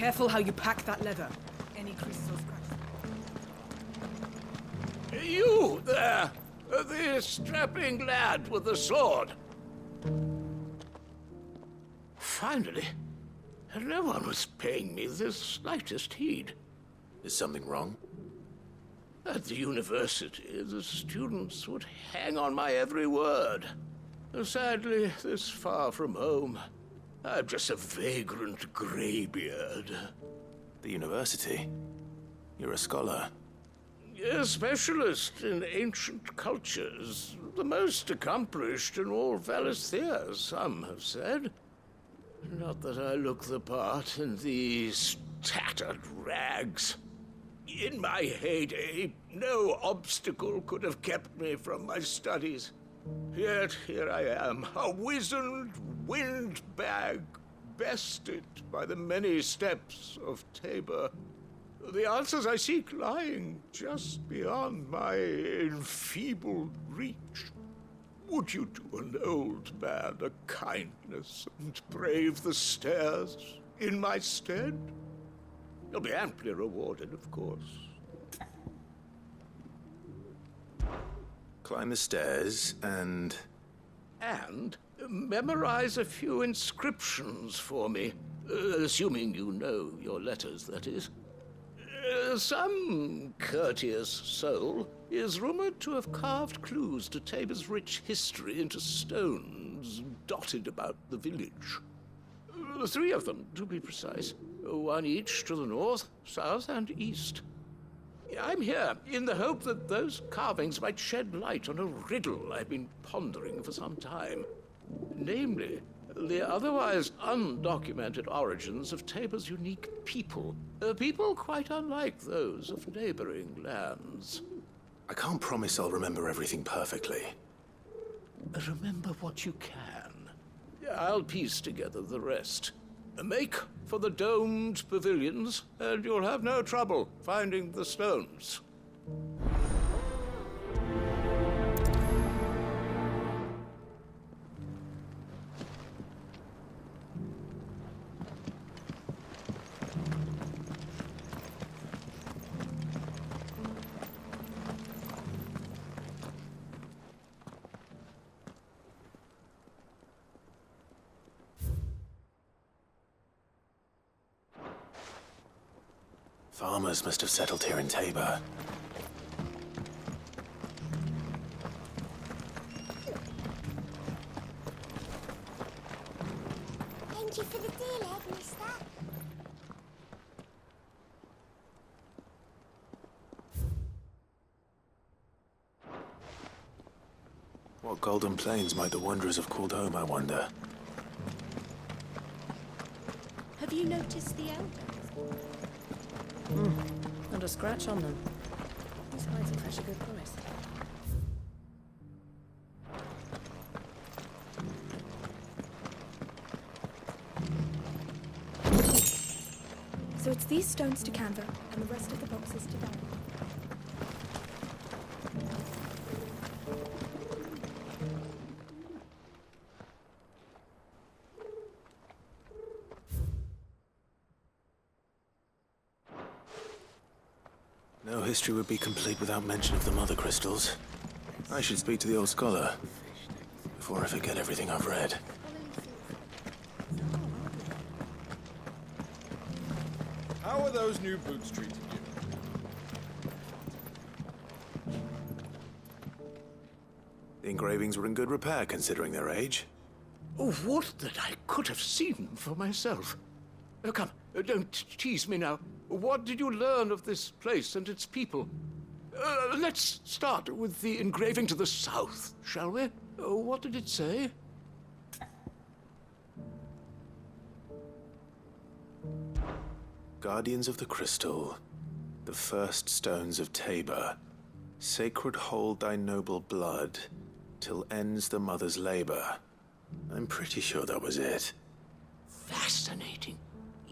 Careful how you pack that leather. Any creases or scratches. You there! The strapping lad with the sword. Finally, no one was paying me the slightest heed. Is something wrong? At the university, the students would hang on my every word. Sadly, this far from home, I'm just a vagrant graybeard. The university? You're a scholar. A specialist in ancient cultures. The most accomplished in all Valisthea, some have said. Not that I look the part in these tattered rags. In my heyday, no obstacle could have kept me from my studies. Yet here I am, a wizened windbag, bested by the many steps of Tabor. The answers I seek lying just beyond my enfeebled reach. Would you do an old man a kindness and brave the stairs in my stead? You'll be amply rewarded, of course. Climb the stairs and... And memorize a few inscriptions for me. Assuming you know your letters, that is. Some courteous soul is rumored to have carved clues to Tabor's rich history into stones dotted about the village. 3 of them, to be precise. 1 each to the north, south, and east. I'm here in the hope that those carvings might shed light on a riddle I've been pondering for some time. Namely, the otherwise undocumented origins of Tabor's unique people. People quite unlike those of neighboring lands. I can't promise I'll remember everything perfectly. Remember what you can. I'll piece together the rest. Make for the domed pavilions, and you'll have no trouble finding the stones. Farmers must have settled here in Tabor. Thank you for the deal, Ed, mister. What golden plains might the wanderers have called home, I wonder? Have you noticed the elders? Not a scratch on them. These hides will fetch a good price. So it's these stones to canver, and the rest of the boxes to bury. No history would be complete without mention of the mother crystals. I should speak to the old scholar before I forget everything I've read. How are those new boots treating you? The engravings were in good repair considering their age. Oh, would that I could have seen them for myself. Come, don't tease me now. What did you learn of this place and its people? Let's start with the engraving to the south, shall we? What did it say? Guardians of the Crystal, the first stones of Tabor, sacred hold thy noble blood, till ends the mother's labor. I'm pretty sure that was it. Fascinating.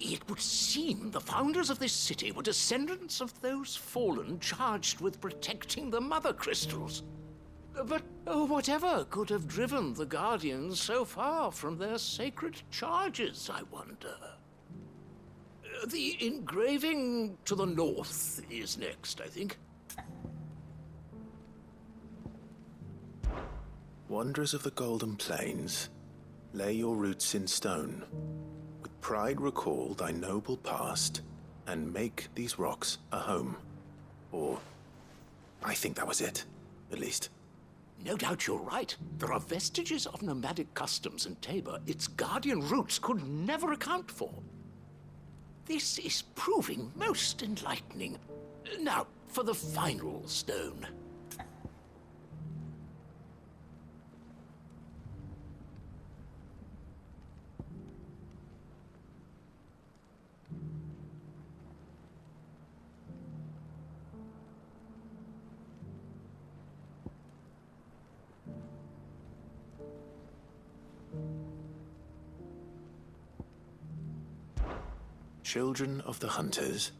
It would seem the founders of this city were descendants of those fallen charged with protecting the mother crystals. But whatever could have driven the Guardians so far from their sacred charges, I wonder? The engraving to the north is next, I think. Wanderers of the Golden Plains, lay your roots in stone. With pride recall thy noble past, and make these rocks a home. Or, I think that was it, at least. No doubt you're right. There are vestiges of nomadic customs in Tabor its guardian roots could never account for. This is proving most enlightening. Now, for the final stone. Children of the hunters,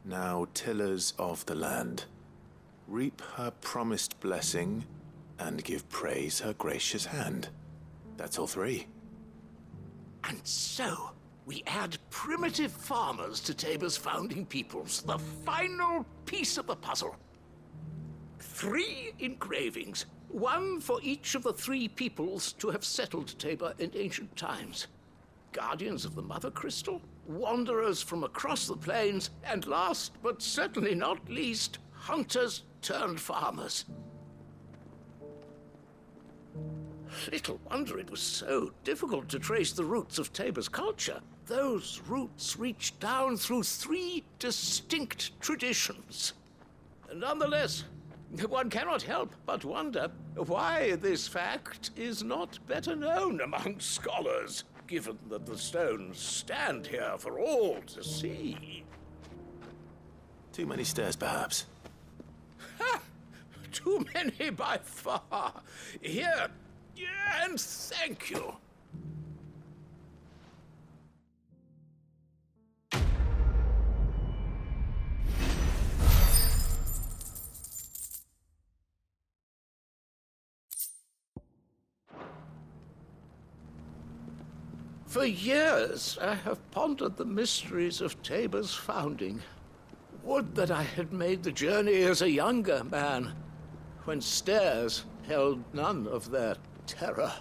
now tillers of the land, reap her promised blessing and give praise her gracious hand. That's all three. And so, we add primitive farmers to Tabor's founding peoples, the final piece of the puzzle. 3 engravings, one for each of the 3 peoples to have settled Tabor in ancient times. Guardians of the Mother Crystal, wanderers from across the plains, and last but certainly not least, hunters turned farmers. Little wonder it was so difficult to trace the roots of Tabor's culture. Those roots reach down through 3 distinct traditions. Nonetheless, one cannot help but wonder why this fact is not better known among scholars, given that the stones stand here for all to see. Too many stairs, perhaps. Ha! Too many by far. Here, and thank you. For years, I have pondered the mysteries of Tabor's founding. Would that I had made the journey as a younger man, when stairs held none of their terror.